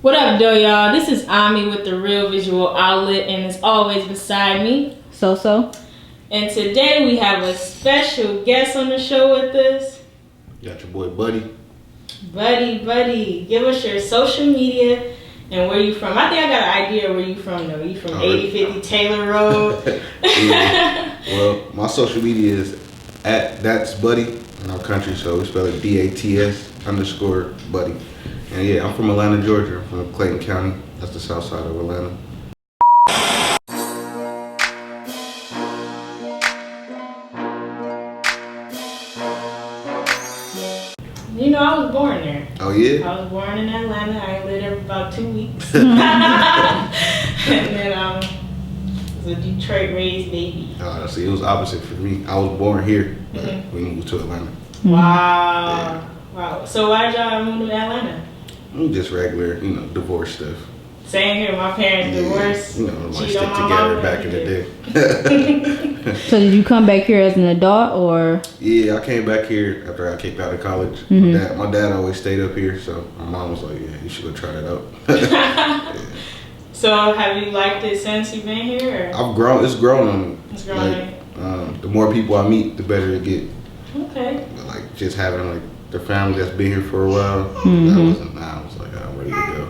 What up, though, y'all? This is Ami with the Real Visual Outlet, and as always, beside me, So. And today we have a special guest on the show with us. You got your boy Buddy. Buddy, give us your social media and where you from. I think I got an idea where you from, though. You from 8050 Taylor Road? Yeah. Well, my social media is at That's Buddy, and I'm country, so we spell it DATS_Buddy. And yeah, I'm from Atlanta, Georgia. I'm from Clayton County. That's the south side of Atlanta. You know, I was born there. Oh, yeah? I was born in Atlanta. I lived there for about 2 weeks. And then I was a Detroit raised baby. See, it was opposite for me. I was born here, but we moved to Atlanta. Wow. Wow. So why did y'all move to Atlanta? Just regular, divorce stuff. Same here. My parents divorced. Like stick together back in the day. So did you come back here as an adult, or? Yeah, I came back here after I got kicked out of college. My dad always stayed up here, so my mom was like, "Yeah, you should go try that out." Yeah. So have you liked it since you've been here? Or? I've grown. It's grown on me. It's grown on you. The more people I meet, the better it get. Okay. But like just having the family that's been here for a while, that wasn't. I was like, I'm ready to go.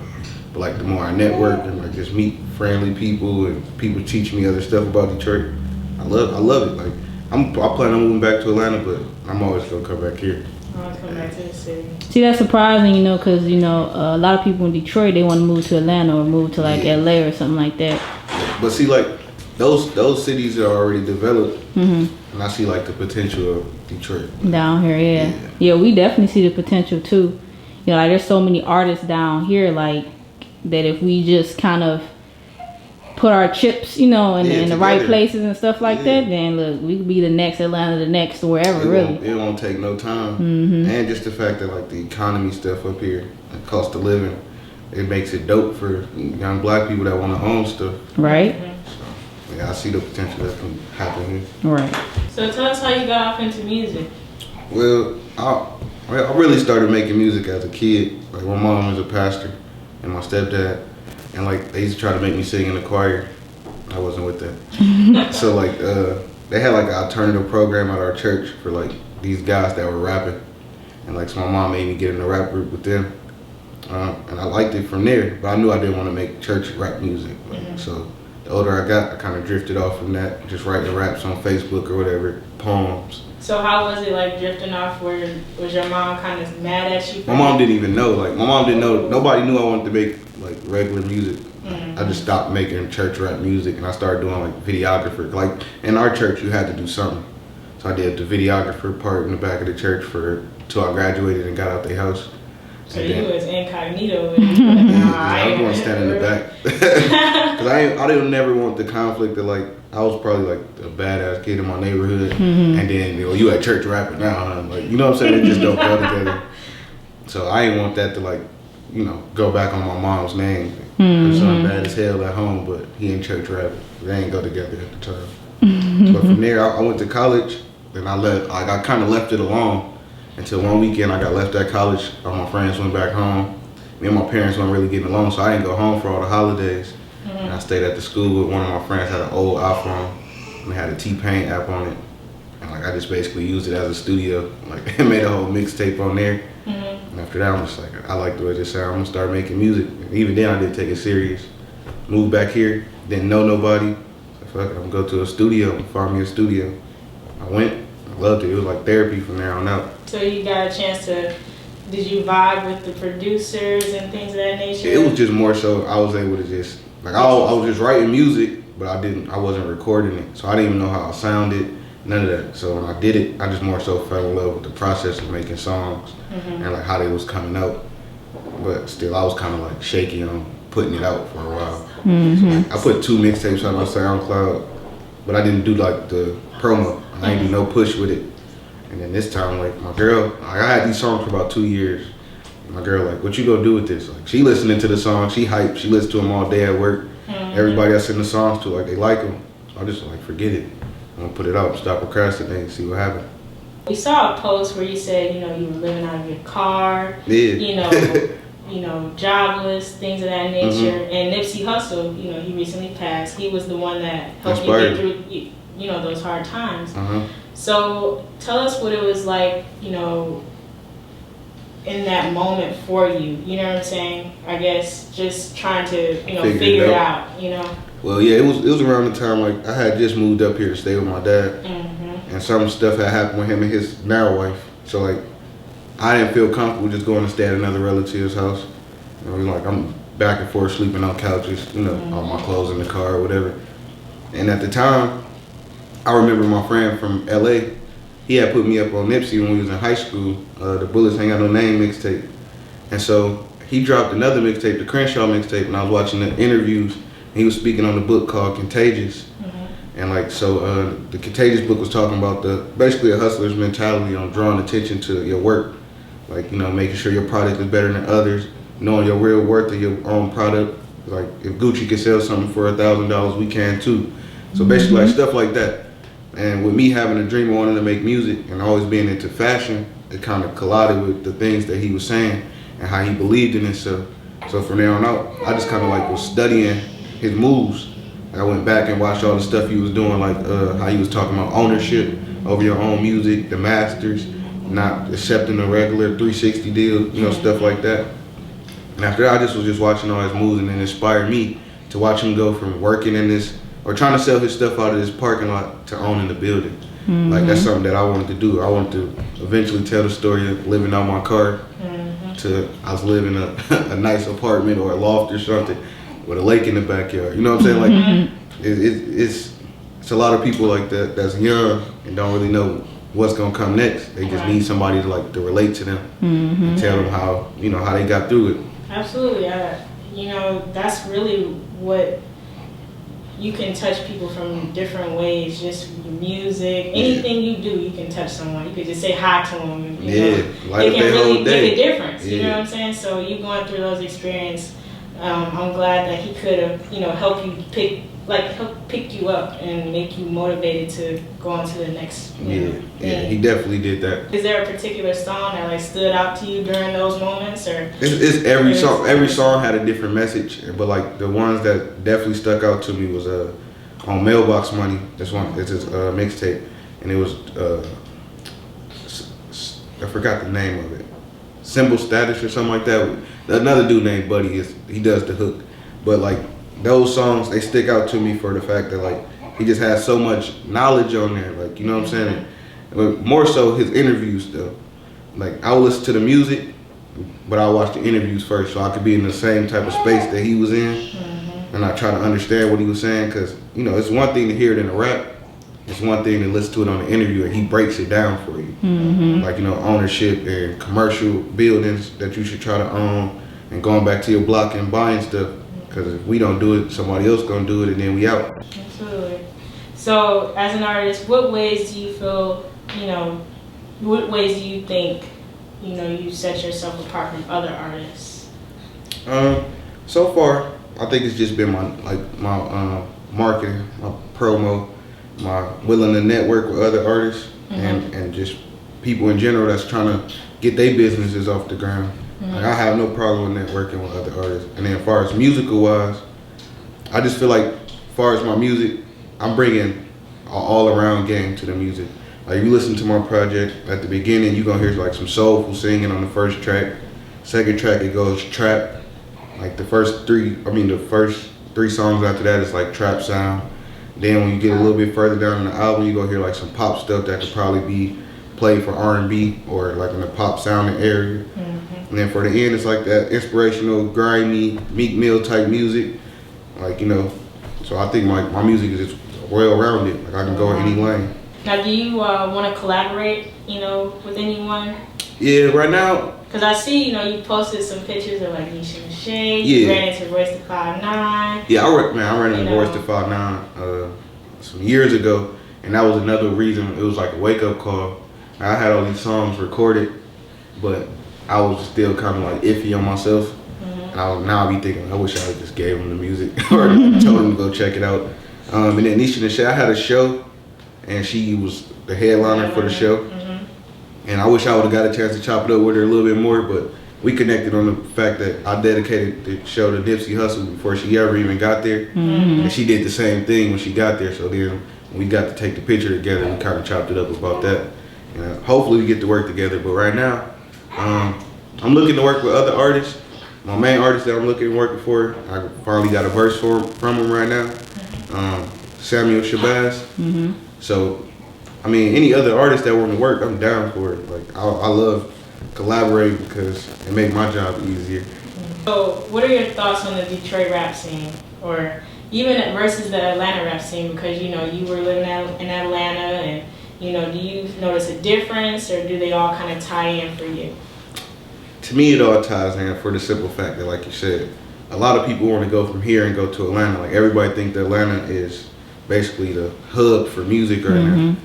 But like the more I network and just meet friendly people and people teach me other stuff about Detroit, I love it. Like I plan on moving back to Atlanta, but I'm always gonna come back here. Always come back to the city. See, that's surprising, because a lot of people in Detroit, they want to move to Atlanta or move to LA or something like that. But see, those cities are already developed, and I see the potential of Detroit. Down here, yeah, we definitely see the potential too. There's so many artists down here, that if we just kind of put our chips, in the right places and stuff like that, then look, we could be the next Atlanta, the next wherever, really. It won't take no time. And just the fact that the economy stuff up here, the cost of living, it makes it dope for young black people that want to own stuff. Right. So, I see the potential that can happen here. Right. So tell us how you got off into music. Well, I really started making music as a kid. My mom was a pastor, and my stepdad, and they used to try to make me sing in the choir. I wasn't with that. So they had an alternative program at our church for these guys that were rapping, and so my mom made me get in a rap group with them, and I liked it from there. But I knew I didn't want to make church rap music. So the older I got, I kind of drifted off from that, just writing raps on Facebook or whatever, poems. So how was it drifting off? Was your mom kind of mad at you? My mom didn't even know. My mom didn't know. Nobody knew I wanted to make regular music. I just stopped making church rap music, and I started doing videographer. In our church, you had to do something. So I did the videographer part in the back of the church till I graduated and got out the house. So you was incognito. I was going to stand in the back. Because I didn't never want the conflict of I was probably a badass kid in my neighborhood, and then you at church rapping now, huh? You know what I'm saying? It just don't go together. So I didn't want that to go back on my mom's name. Her son bad as hell at home, but he in church rapping. They ain't go together at the time. But from there, I went to college, and I kind of left it alone until one weekend I got left at college. All my friends went back home. Me and my parents weren't really getting along, so I didn't go home for all the holidays. And I stayed at the school with one of my friends, had an old iPhone, and it had a T-Paint app on it. And I just basically used it as a studio. And made a whole mixtape on there. And after that, I'm just I like the way this sounds. I'm gonna start making music. And even then, I didn't take it serious. Moved back here, didn't know nobody. So fuck it, I'm gonna go to a studio and find me a studio. I went, I loved it. It was therapy from there on out. So you got a chance to, did you vibe with the producers and things of that nature? It was just more so I was able to just, I was just writing music, but I wasn't recording it. So I didn't even know how I sounded, none of that. So when I did it, I just more so fell in love with the process of making songs and how they was coming out. But still, I was kind of shaky on putting it out for a while. So, I put 2 mixtapes on my SoundCloud, but I didn't do the promo. I didn't do no push with it. And then this time, my girl, I had these songs for about 2 years. And my girl, what you gonna do with this? She listening to the song, she hyped, she listens to them all day at work. Everybody I send the songs to, they like them. So I just forget it. I'm gonna put it out, stop procrastinating, see what happens. We saw a post where you said, you were living out of your car. Yeah. you know, jobless, things of that nature. And Nipsey Hussle, you know, he recently passed. He was the one that helped you get through, you know, those hard times. So tell us what it was like, you know, in that moment for you. You know what I'm saying? I guess just trying to, you know, figure it out, you know? Well, yeah, it was around the time, like, I had just moved up here to stay with my dad. And some stuff had happened with him and his now wife. So, like, I didn't feel comfortable just going to stay at another relative's house. You know, like, I'm back and forth sleeping on couches, you know, all my clothes in the car or whatever. And at the time, I remember my friend from LA, he had put me up on Nipsey when we was in high school, the Bullets Ain't Got No Name mixtape. And so he dropped another mixtape, the Crenshaw mixtape, and I was watching the interviews. And he was speaking on the book called Contagious. And like, so the Contagious book was talking about basically a hustler's mentality on drawing attention to your work. Like, you know, making sure your product is better than others, knowing your real worth of your own product. Like, if Gucci can sell something for $1,000, we can too. So basically, like, stuff like that. And with me having a dream of wanting to make music and always being into fashion, it kind of collided with the things that he was saying and how he believed in himself. So from there on out, I just kind of like was studying his moves. I went back and watched all the stuff he was doing, like how he was talking about ownership over your own music, the masters, not accepting a regular 360 deal, you know, stuff like that. And after that, I just was just watching all his moves, and it inspired me to watch him go from working in this, or trying to sell his stuff out of this parking lot, to owning the building. Like, that's something that I wanted to do. I wanted to eventually tell the story of living out my car to I was living in a nice apartment or a loft or something with a lake in the backyard. You know what I'm saying? Like, it's a lot of people like that that's young and don't really know what's gonna come next. They just need somebody to relate to them and tell them how, you know, how they got through it. Absolutely. You know, that's really what you can touch people from different ways. Just music, anything you do, you can touch someone. You could just say hi to them. And, you know, like it can really make a difference. You know what I'm saying? So you going through those experiences. I'm glad that he could have, you know, help pick you up and make you motivated to go on to the next. Yeah, he definitely did that. Is there a particular song that like stood out to you during those moments, or? It's every song. Every song had a different message, but like the ones that definitely stuck out to me was on Mailbox Money. This one, it's his mixtape, and it was I forgot the name of it. Symbol Status or something like that. Another dude named Buddy he does the hook, but like those songs, they stick out to me for the fact that like he just has so much knowledge on there, like, you know what I'm saying. But more so his interviews though. Like, I would listen to the music, but I watch the interviews first, so I could be in the same type of space that he was in, and I try to understand what he was saying, because, you know, it's one thing to hear it in a rap. It's one thing to listen to it on the interview and he breaks it down for you. Like, you know, ownership and commercial buildings that you should try to own, and going back to your block and buying stuff. Because if we don't do it, somebody else gonna do it, and then we out. Absolutely. So, as an artist, what ways do you feel, you know, what ways do you think, you know, you set yourself apart from other artists? So far, I think it's just been my marketing, my promo, my willing to network with other artists, and just people in general that's trying to get their businesses off the ground. Like, I have no problem with networking with other artists. And then as far as musical wise, I just feel like as far as my music, I'm bringing an all around game to the music. Like, you listen to my project, at the beginning you're gonna hear like some soulful singing on the first track. Second track, it goes trap. Like the first three songs after that is like trap sound. Then when you get a little bit further down in the album, you're gonna hear like some pop stuff that could probably be played for R&B or like in the pop sounding area. And then for the end, it's like that inspirational, grimy, Meek Mill type music. Like, you know, so I think my music is just well-rounded. Like, I can go in any lane. Now, do you want to collaborate, you know, with anyone? Yeah, right now. Because I see, you know, you posted some pictures of like Nisha and Shay. You ran into Royce the 5'9". Yeah, I ran into Royce the 5'9" some years ago. And that was another reason. It was like a wake-up call. I had all these songs recorded, but I was still kind of like iffy on myself. And now I be thinking, I wish I had just gave him the music or told him to go check it out. And then Nisha and Shay, I had a show, and she was the headliner for the show. And I wish I would have got a chance to chop it up with her a little bit more, but we connected on the fact that I dedicated the show to Nipsey Hussle before she ever even got there. And she did the same thing when she got there. So then when we got to take the picture together, we kind of chopped it up about that. And hopefully we get to work together. But right now, I'm looking to work with other artists. My main artist that I'm looking to work for, I finally got a verse from him right now, Samuel Shabazz. So, I mean, any other artist that want to work, I'm down for it. Like, I love collaborating because it makes my job easier. So, what are your thoughts on the Detroit rap scene, or even versus the Atlanta rap scene? Because you know you were living in Atlanta, and you know, do you notice a difference, or do they all kind of tie in for you? To me, it all ties in for the simple fact that, like you said, a lot of people want to go from here and go to Atlanta. Like, everybody think that Atlanta is basically the hub for music right now.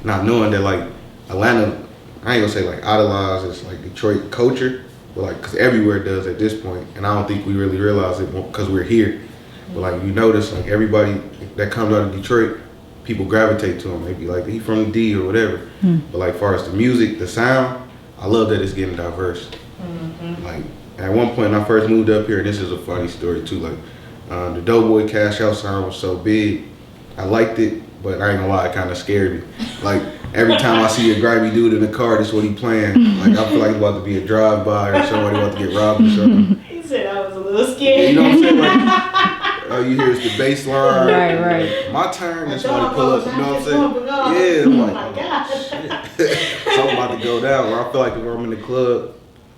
Not knowing that, like, Atlanta, I ain't gonna say like idolizes like Detroit culture, but like, cause everywhere does at this point, and I don't think we really realize it because we're here. But like, you notice like everybody that comes out of Detroit, people gravitate to him. They be like, he from the D or whatever. But like, far as the music, the sound, I love that it's getting diverse. Like, at one point when I first moved up here, and this is a funny story too, like, the Doughboy Cash Out sound was so big, I liked it, but I ain't gonna lie, it kind of scared me. Like, every time I see a grimy dude in the car, that's what he playing. Like, I feel like it's about to be a drive-by or somebody about to get robbed or something. He said I was a little scared. You know what I'm saying? Like, all you hear is the bass line. Right. My turn, and somebody pull up, you know what I'm saying? Yeah, I'm like, oh my God. Shit. Something about to go down. Or I feel like if I'm in the club,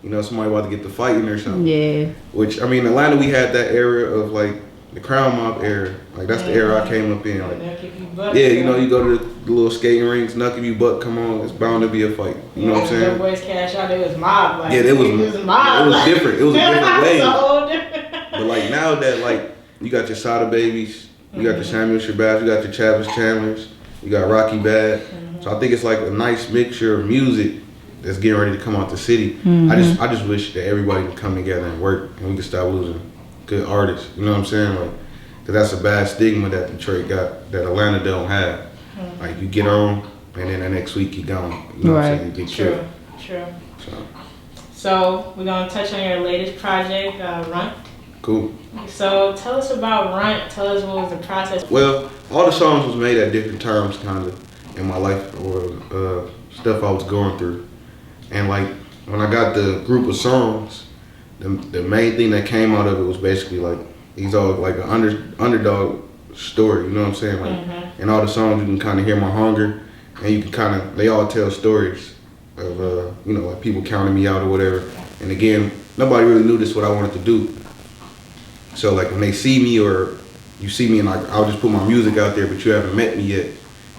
you know, somebody about to get to fighting or something. Yeah. Which, I mean, Atlanta, we had that era of like the Crown Mob era. Like, that's the era I came up in. Like, yeah, you know, you go to the little skating rinks, knuck if you butt, come on, it's bound to be a fight. You know what I'm saying? The boys Cash Out, it was mob. Like, yeah, it was mob. It was different. It was a different way. So but like, now that like you got your Sada Babies, you got the Samuel Shabazz, you got your Travis Chandlers, you got Rocky Bad. So I think it's like a nice mixture of music that's getting ready to come out the city. I just wish that everybody could come together and work, and we could stop losing good artists. You know what I'm saying? Like, cause that's a bad stigma that Detroit got that Atlanta don't have. Like, you get on, and then the next week you gone. You know what I'm saying? You get killed. True. So we're gonna touch on your latest project, Runt. Cool. So tell us about Runt. Tell us what was the process. Well, all the songs was made at different times, kind of, in my life, or stuff I was going through. And like, when I got the group of songs, the main thing that came out of it was basically like, these all like an underdog story, you know what I'm saying? Like, in all the songs you can kind of hear my hunger, and you can kind of, they all tell stories of, you know, like people counting me out or whatever. And again, nobody really knew this what I wanted to do. So like, when they see me, or you see me and like, I'll just put my music out there, but you haven't met me yet,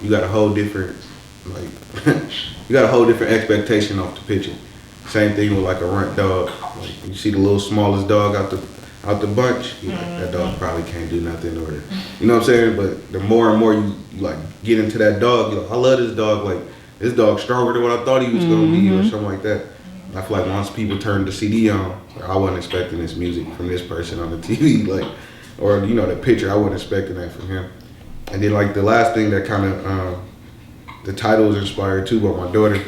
you got a whole different, like, you got a whole different expectation off the picture. Same thing with like a runt dog. Like, you see the little smallest dog out the bunch, you're like, that dog probably can't do nothing, or, you know what I'm saying? But the more and more you like get into that dog, you're like, I love this dog. Like, this dog's stronger than what I thought he was gonna be, or something like that. I feel like once people turn the CD on, I wasn't expecting this music from this person on the TV, like, or you know, the picture, I wasn't expecting that from him. And then like the last thing that kind of, the title was inspired too by my daughter.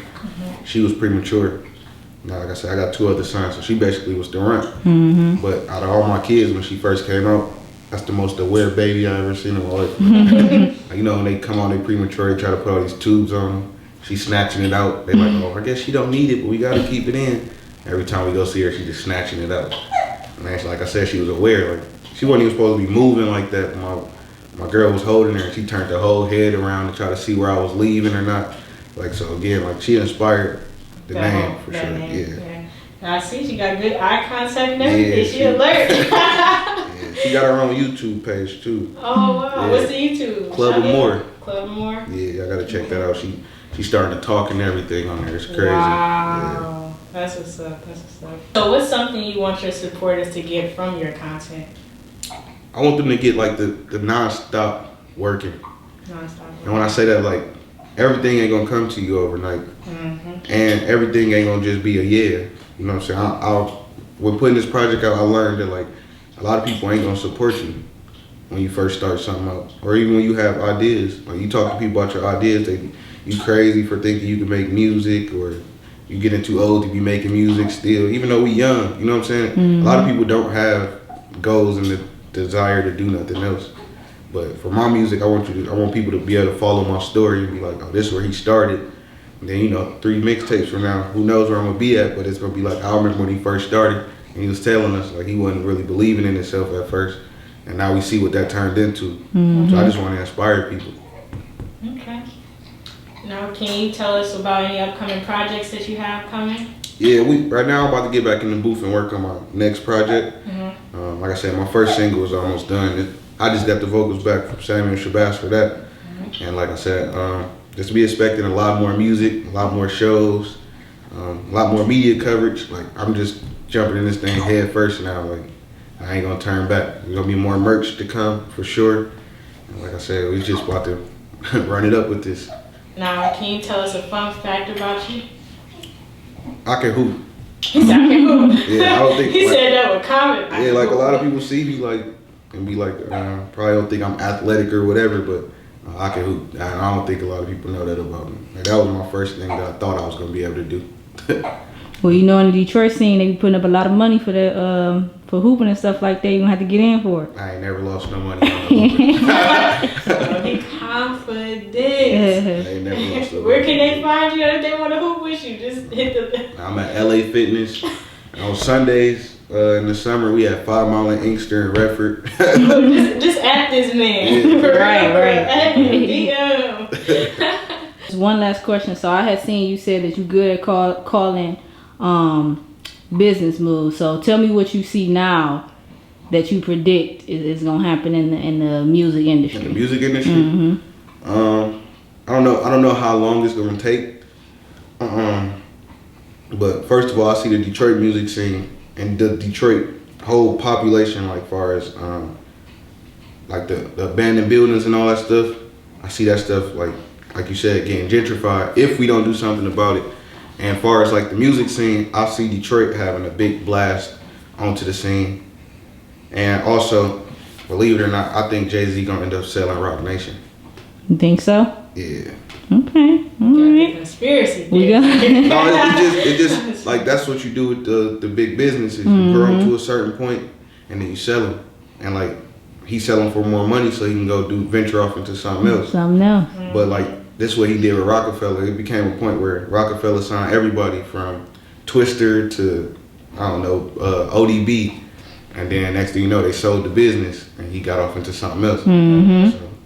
She was premature. Now, like I said, I got 2 other sons, so she basically was the runt. But out of all my kids, when she first came out, that's the most aware baby I ever seen in my life. Like, you know, when they come out, they premature, they try to put all these tubes on them. She's snatching it out. They like, oh, I guess she don't need it, but we gotta keep it in. Every time we go see her, she just snatching it out. And actually, like I said, she was aware. Like, she wasn't even supposed to be moving like that. My girl was holding her, and she turned her whole head around to try to see where I was leaving or not. Like, so again, like, she inspired the name for sure. Yeah. I see she got good eye contact and everything. Yeah, she alert. Yeah, she got her own YouTube page too. Oh wow, what's the YouTube? Club of More. Club of More. Yeah, I gotta check that out. She's starting to talk and everything on there. It's crazy. Wow, that's what's up. So what's something you want your supporters to get from your content? I want them to get like the non-stop working. And when I say that, like, everything ain't gonna come to you overnight. And everything ain't gonna just be a yeah. You know what I'm saying? With putting this project out, I learned that like a lot of people ain't gonna support you when you first start something out, or even when you have ideas. Like, you talk to people about your ideas, you crazy for thinking you can make music, or you getting too old to be making music still, even though we young. You know what I'm saying? A lot of people don't have goals and the desire to do nothing else. But for my music, I want people to be able to follow my story and be like, oh, this is where he started. And then, 3 mixtapes from now, who knows where I'm gonna be at? But it's gonna be like, I remember when he first started, and he was telling us like he wasn't really believing in himself at first, and now we see what that turned into. So I just want to inspire people. Okay. Now, can you tell us about any upcoming projects that you have coming? Yeah, right now I'm about to get back in the booth and work on my next project. Like I said, my first single is almost done. I just got the vocals back from Samuel Shabazz for that. And like I said, just be expecting a lot more music, a lot more shows, a lot more media coverage. Like I'm just jumping in this thing head first now. Like I ain't gonna turn back. There's gonna be more merch to come for sure. And like I said, we just about to run it up with this. Now, can you tell us a fun fact about you? I can hoop. He said I can hoop. Yeah, I don't think he said that with comment. Yeah, like a lot of people see me like and be like, probably don't think I'm athletic or whatever, but I can hoop. I don't think a lot of people know that about me. Like, that was my first thing that I thought I was gonna be able to do. Well, in the Detroit scene, they be putting up a lot of money for the for hooping and stuff like that. You gonna have to get in for it. I ain't never lost no money on hooping. Be confident. I ain't never lost no money. Where can they find you if they want to hoop with you? Just hit the. I'm at LA Fitness on Sundays. In the summer, we have 5 Mile in Inkster and Redford. just at this man. Yeah. Right. At DM. Just one last question. So I had seen you said that you good at calling business moves. So tell me what you see now that you predict is gonna happen in the music industry. In the music industry, I don't know how long it's gonna take. But first of all, I see the Detroit music scene and the Detroit whole population, like far as like the abandoned buildings and all that stuff. I see that stuff like you said, getting gentrified if we don't do something about it. And as far as like the music scene, I see Detroit having a big blast onto the scene. And also, believe it or not, I think Jay-Z gonna end up selling Rock Nation. You think so? Yeah. Okay. All right. Conspiracy. We got. No, it just like that's what you do with the big businesses. You grow them to a certain point, and then you sell them. And like he's selling for more money, so he can go venture off into something else. But like this, what he did with Rockefeller, it became a point where Rockefeller signed everybody from Twister to I don't know ODB, and then next thing you know, they sold the business, and he got off into something else. So,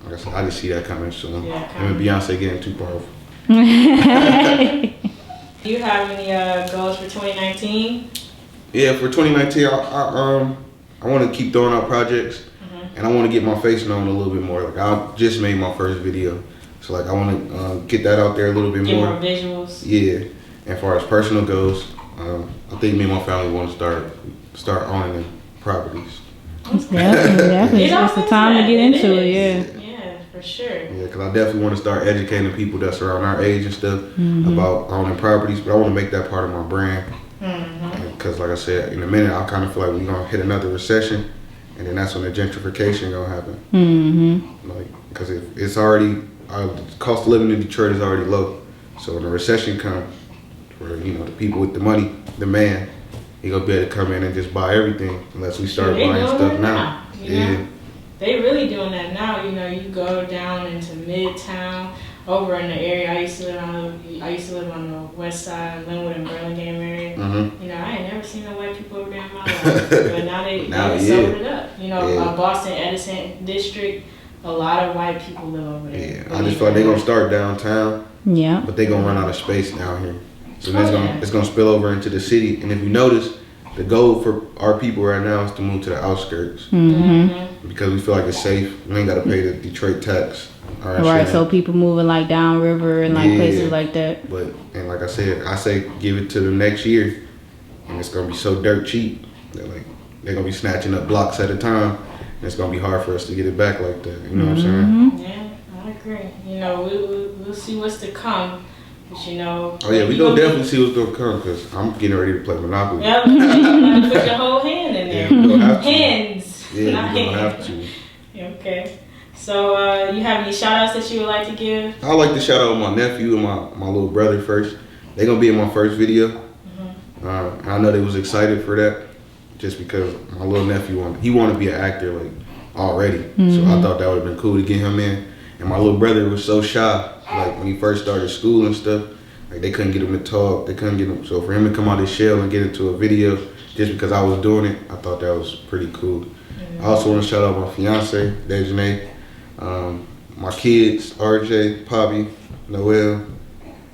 like I said, I just see that coming soon. Him and Beyonce getting too powerful. Do you have any goals for 2019? Yeah, for 2019, I want to keep throwing out projects, and I want to get my face known a little bit more. Like I just made my first video, so like I want to get that out there a little bit more. Get more visuals. Yeah, and as far as personal goes, I think me and my family want to start owning properties. Definitely. It's the time to get into it. Yeah. For sure. Yeah, because I definitely want to start educating people that's around our age and stuff about owning properties, but I want to make that part of my brand. Because like I said, in a minute, I kind of feel like we're going to hit another recession, and then that's when the gentrification going to happen. Like, because it's already, the cost of living in Detroit is already low. So when the recession comes, where, the people with the money, the man, he going to be able to come in and just buy everything unless we start buying stuff now. Yeah. They really doing that now. You go down into Midtown, over in the area I used to live on the west side, Linwood and Burlingame area. I ain't never seen no white people over there in my life. But now they sold it up. Boston, Edison district, a lot of white people live over there. Yeah, I just feel like they're gonna start downtown. Yeah. But they're gonna run out of space down here. So it's gonna spill over into the city. And if you notice, the goal for our people right now is to move to the outskirts. Because we feel like it's safe. We ain't got to pay the Detroit tax. Right, so people moving like downriver and like places like that. And like I say give it to the next year, and it's gonna be so dirt cheap that they're gonna be snatching up blocks at a time, and it's gonna be hard for us to get it back like that. You know what I'm saying? Yeah, I agree. We'll see what's to come. But oh yeah, we gonna definitely see what's gonna come because I'm getting ready to play Monopoly. Yep, you gotta put your whole hand in there. Yeah, we gonna have to. Hands. Yeah, we gonna have to. Okay. So, you have any shout outs that you would like to give? I'd like to shout out my nephew and my little brother first. They gonna be in my first video. I know they was excited for that, just because my little nephew wanted to be an actor like already. So I thought that would have been cool to get him in. And my little brother was so shy, like when he first started school and stuff. Like they couldn't get him to talk. They couldn't get him. So for him to come out his shell and get into a video just because I was doing it, I thought that was pretty cool. I also want to shout out my fiance, Dejanae, my kids, RJ, Poppy, Noel,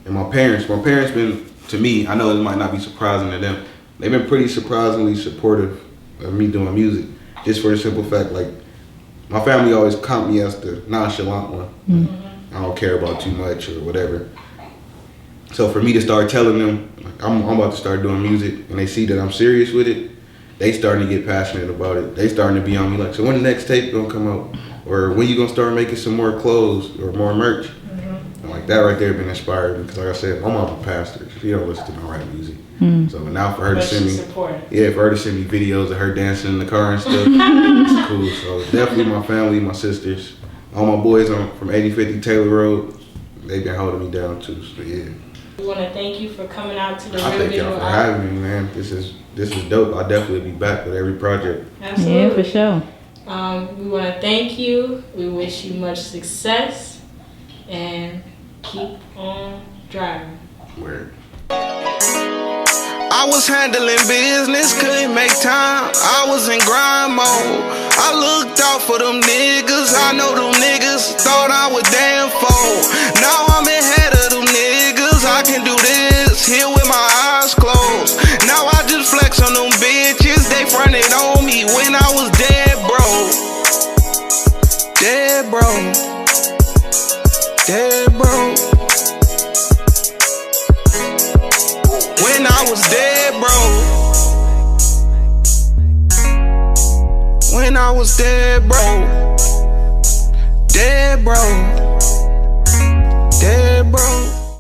and my parents. My parents been, to me, I know it might not be surprising to them, they've been pretty surprisingly supportive of me doing music. Just for the simple fact, like, my family always count me as the nonchalant one. I don't care about too much or whatever. So for me to start telling them, like, I'm about to start doing music, and they see that I'm serious with it, they starting to get passionate about it. They starting to be on me like, so when the next tape gonna come out? Or when you gonna start making some more clothes or more merch? And like that right there been inspired me, because like I said, my mom's a pastor. She don't listen to no rap music. So now for her to send me, for her to send me videos of her dancing in the car and stuff, it's cool. So definitely my family, my sisters, all my boys from 8050 Taylor Road, they've been holding me down too. So yeah. We want to thank you for coming out to the I thank y'all for having me, man. This is dope. I'll definitely be back with every project. Absolutely. Yeah, for sure. We want to thank you. We wish you much success and keep on driving. Word. I was handling business, couldn't make time. I was in grind mode. I looked out for them niggas. I know them niggas thought I was damn fool. Now I'm ahead of them niggas. I can do this here with my eyes closed. Now I just flex on them bitches. They fronted on me when I was dead broke. Dead broke. Dead broke. When I was dead broke. When I was dead broke.